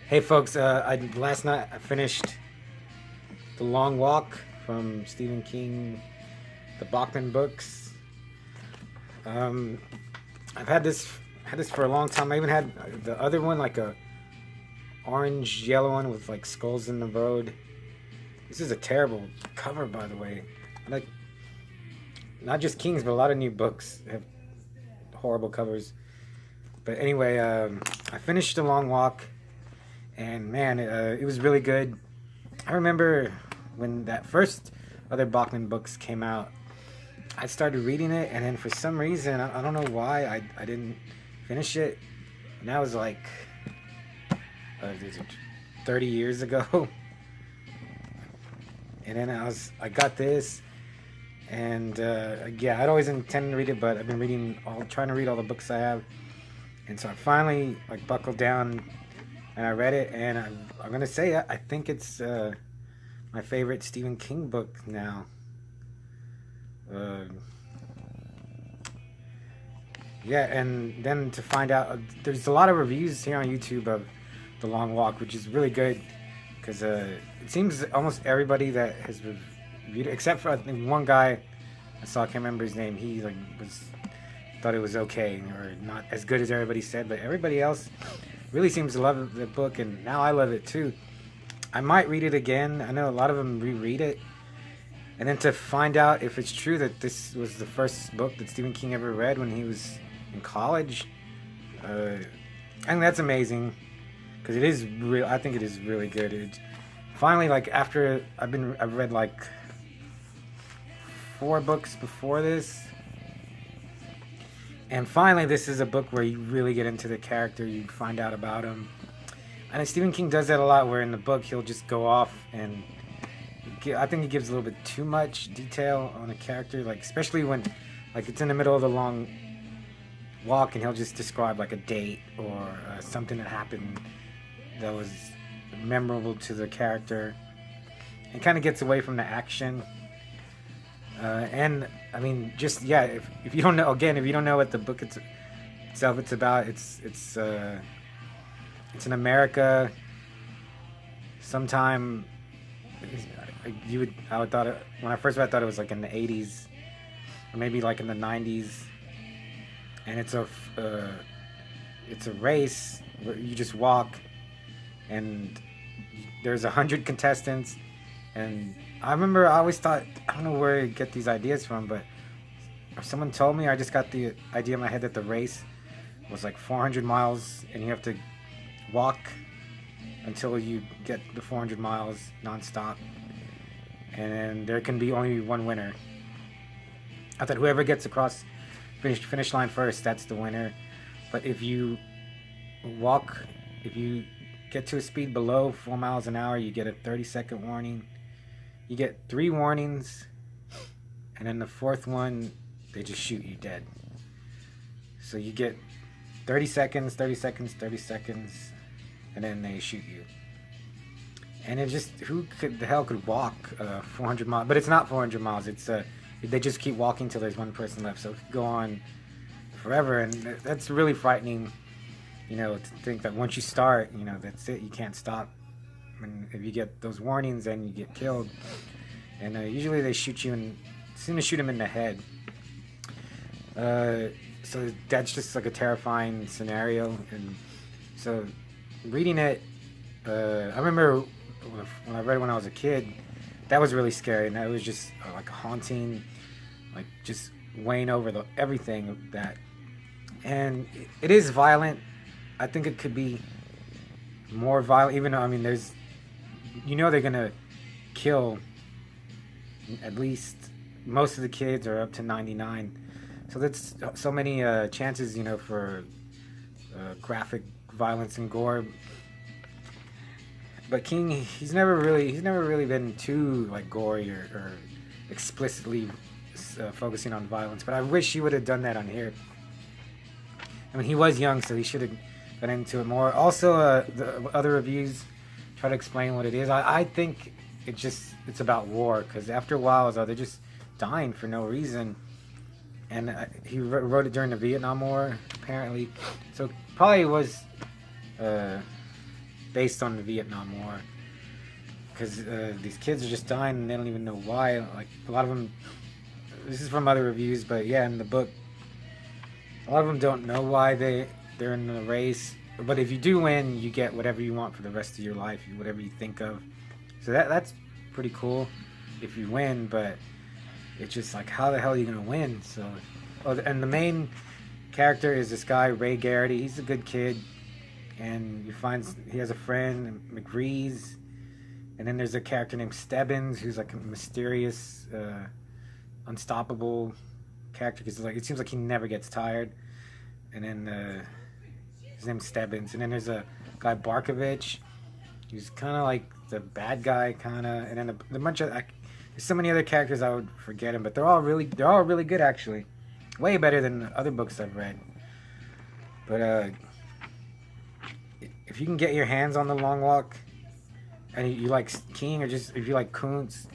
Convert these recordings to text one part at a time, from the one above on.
Hey folks, last night I finished The Long Walk from Stephen King, the Bachman books. Um, I've had this for a long time. I even had the other one, like a orange yellow one with like skulls in the road. This is a terrible cover, by the way. Like, not just King's, but a lot of new books have horrible covers. But anyway, I finished The Long Walk. And man, it was really good. I remember when that first other Bachman books came out, I started reading it, and then for some reason, I don't know why, I didn't finish it. And that was like 30 years ago. And then I got this, and yeah, I'd always intended to read it, but I've been trying to read all the books I have. And so I finally like buckled down and I read it, and I'm gonna say I think it's my favorite Stephen King book now. Yeah, and then to find out, there's a lot of reviews here on YouTube of The Long Walk, which is really good, because it seems almost everybody that has reviewed it, except for I think one guy I saw, I can't remember his name, he like thought it was okay, or not as good as everybody said, but everybody else really seems to love the book, and now I love it too. I might read it again. I know a lot of them reread it. And then to find out if it's true that this was the first book that Stephen King ever read when he was in college, I think that's amazing, because it is real. I think it is really good. Finally, like after I've read like 4 books before this, and finally, this is a book where you really get into the character, you find out about him. And Stephen King does that a lot, where in the book he'll just go off and I think he gives a little bit too much detail on a character, like especially when like it's in the middle of the long walk and he'll just describe like a date or something that happened that was memorable to the character, and kind of gets away from the action. And I mean, just yeah. If you don't know, again, if you don't know what the book itself it's about, it's in America. Sometime I would thought it, when I first read, I thought it was like in the 80s or maybe like in the 90s, and it's a race where you just walk, and there's 100 contestants. And I remember I always thought, I don't know where you get these ideas from, but someone told me, I just got the idea in my head that the race was like 400 miles and you have to walk until you get the 400 miles nonstop, and then there can be only one winner. I thought whoever gets across finish line first, that's the winner. But if you get to a speed below 4 miles an hour, you get a 30-second warning. You get 3 warnings, and then the 4th one, they just shoot you dead. So you get 30 seconds, 30 seconds, 30 seconds, and then they shoot you. And it just, the hell could walk 400 miles? But it's not 400 miles. It's they just keep walking till there's one person left. So it could go on forever, and that's really frightening. You know, to think that once you start, you know, that's it. You can't stop. And if you get those warnings, then you get killed. And usually they shoot you, and seem to shoot him in the head. So that's just like a terrifying scenario. And so reading it, I remember when I read it when I was a kid, that was really scary, and that was just like haunting, like just weighing over everything of that. And it is violent. I think it could be more violent, even though, I mean, there's, you know, they're gonna kill at least most of the kids, or up to 99. So that's so many chances, you know, for graphic violence and gore. But King, he's never really been too like gory or explicitly focusing on violence. But I wish he would have done that on here. I mean, he was young, so he should have got into it more. Also, the other reviews try to explain what it is. I think it's about war, because after a while, they're just dying for no reason. And he wrote it during the Vietnam War, apparently. So probably was based on the Vietnam War, because these kids are just dying and they don't even know why. Like a lot of them, this is from other reviews, but yeah, in the book, a lot of them don't know why they're in the race. But if you do win, you get whatever you want for the rest of your life, whatever you think of. So that's pretty cool if you win, but it's just like, how the hell are you gonna win? So, and the main character is this guy Ray Garrity. He's a good kid, and he has a friend McGreeves, and then there's a character named Stebbins who's like a mysterious, unstoppable character, because like it seems like he never gets tired. And then his name's Stebbins, and then there's a guy Barkovich, who's kind of like the bad guy, kind of, and then a bunch of there's so many other characters I would forget them, but they're all really good actually, way better than the other books I've read. But if you can get your hands on The Long Walk, and you like King, or just if you like Kuntz,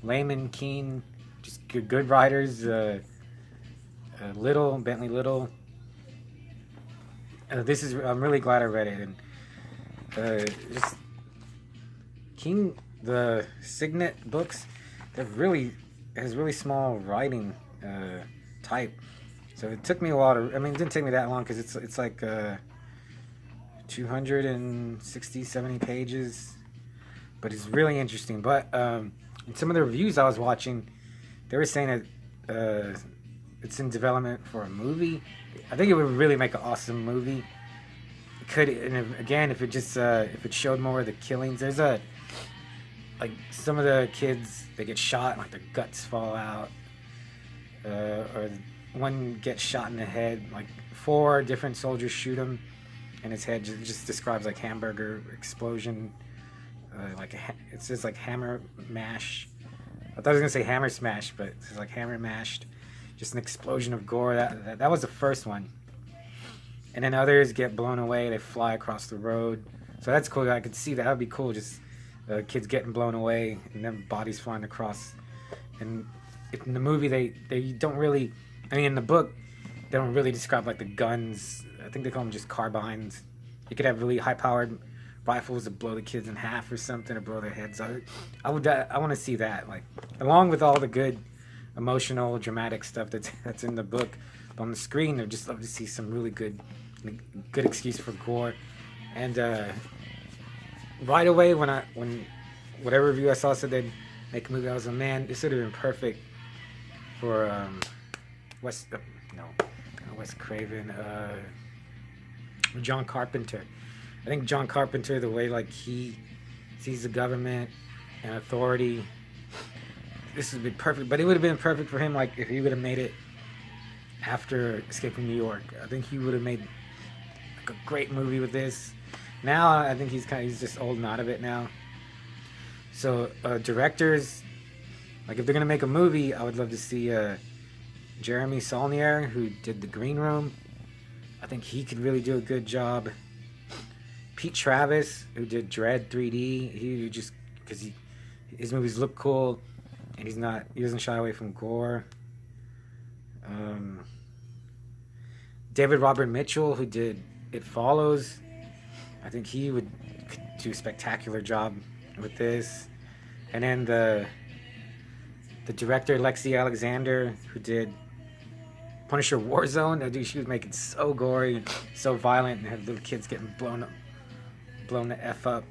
Layman, Keene, just good writers, Bentley Little. I'm really glad I read it, and just King, the Signet books, has really small writing type, so it took me a while to. I mean, it didn't take me that long because it's like 260, 70 pages, but it's really interesting. But in some of the reviews I was watching, they were saying that it's in development for a movie. I think it would really make an awesome movie. It could, and again, if it showed more of the killings. There's like some of the kids, they get shot and like their guts fall out, or one gets shot in the head. Like 4 different soldiers shoot him, and his head just describes like hamburger explosion. It says like hammer mash. I thought I was gonna say hammer smash, but it says like hammer mashed. Just an explosion of gore. That was the first one. And then others get blown away. They fly across the road. So that's cool. I could see that. That would be cool. Just kids getting blown away and then bodies flying across. And in the movie, they don't really. I mean, in the book, they don't really describe like the guns. I think they call them just carbines. You could have really high-powered rifles that blow the kids in half or something, or blow their heads out. I want to see that, like, along with all the good emotional, dramatic stuff that's in the book. But on the screen, I'd just love to see some really good excuse for gore. And right away, when whatever review I saw said they'd make a movie, I was like, man, this would have been perfect for Wes Craven, John Carpenter. I think John Carpenter, the way like he sees the government and authority, this would be perfect. But it would have been perfect for him, like if he would have made it after Escape from New York. I think he would have made like a great movie with this. Now I think he's just old and out of it now. So directors, like if they're gonna make a movie, I would love to see Jeremy Saulnier, who did The Green Room. I think he could really do a good job. Pete Travis, who did Dread 3D, he just, because his movies look cool, and he doesn't shy away from gore. David Robert Mitchell, who did It Follows, I think he could do a spectacular job with this. And then the director Lexi Alexander, who did Punisher Warzone, dude, she was making so gory and so violent, and had little kids getting blown the F up.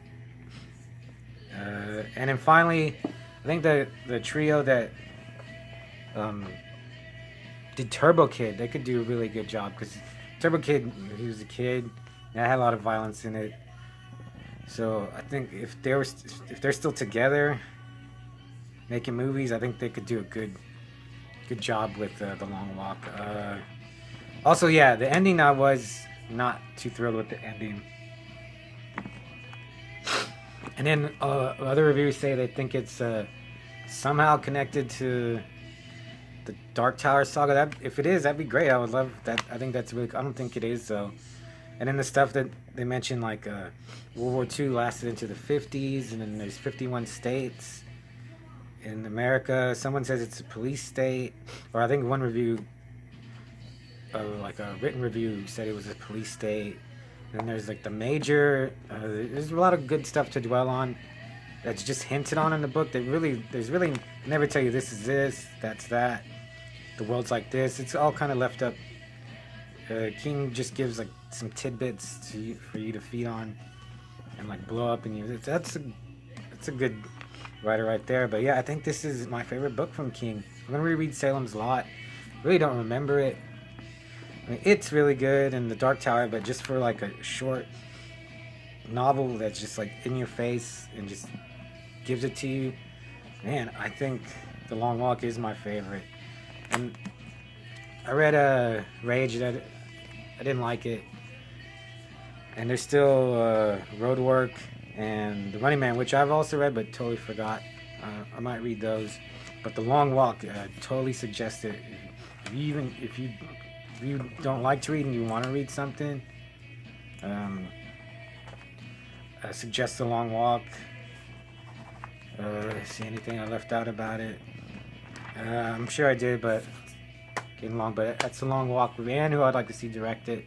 And then finally, I think the trio that did Turbo Kid, they could do a really good job, because Turbo Kid, he was a kid, and it had a lot of violence in it. So I think if they're still together making movies, I think they could do a good job with The Long Walk. Also, yeah, the ending, I was not too thrilled with the ending. And then other reviewers say they think it's somehow connected to the Dark Tower saga. If it is, that'd be great. I would love that. I think that's really. I don't think it is though. And then the stuff that they mentioned, like World War II lasted into the 50s, and then there's 51 states in America. Someone says it's a police state, or I think one review, like a written review, said it was a police state. And there's like the major. There's a lot of good stuff to dwell on. That's just hinted on in the book. There's really never tell you this is this, that's that. The world's like this. It's all kind of left up. King just gives like some tidbits for you to feed on, and like blow up in you. That's a good writer right there. But yeah, I think this is my favorite book from King. I'm gonna reread Salem's Lot. Really don't remember it. I mean, it's really good in The Dark Tower, but just for like a short novel that's just like in your face and just gives it to you, man, I think The Long Walk is my favorite. And I read Rage, that I didn't like it, and there's still Roadwork and The Running Man, which I've also read but totally forgot. I might read those, but The Long Walk, totally suggest it. If you don't like to read and you want to read something, I suggest The Long Walk. See anything I left out about it? I'm sure I did, but getting long. But that's A Long Walk. Man, who I'd like to see direct it.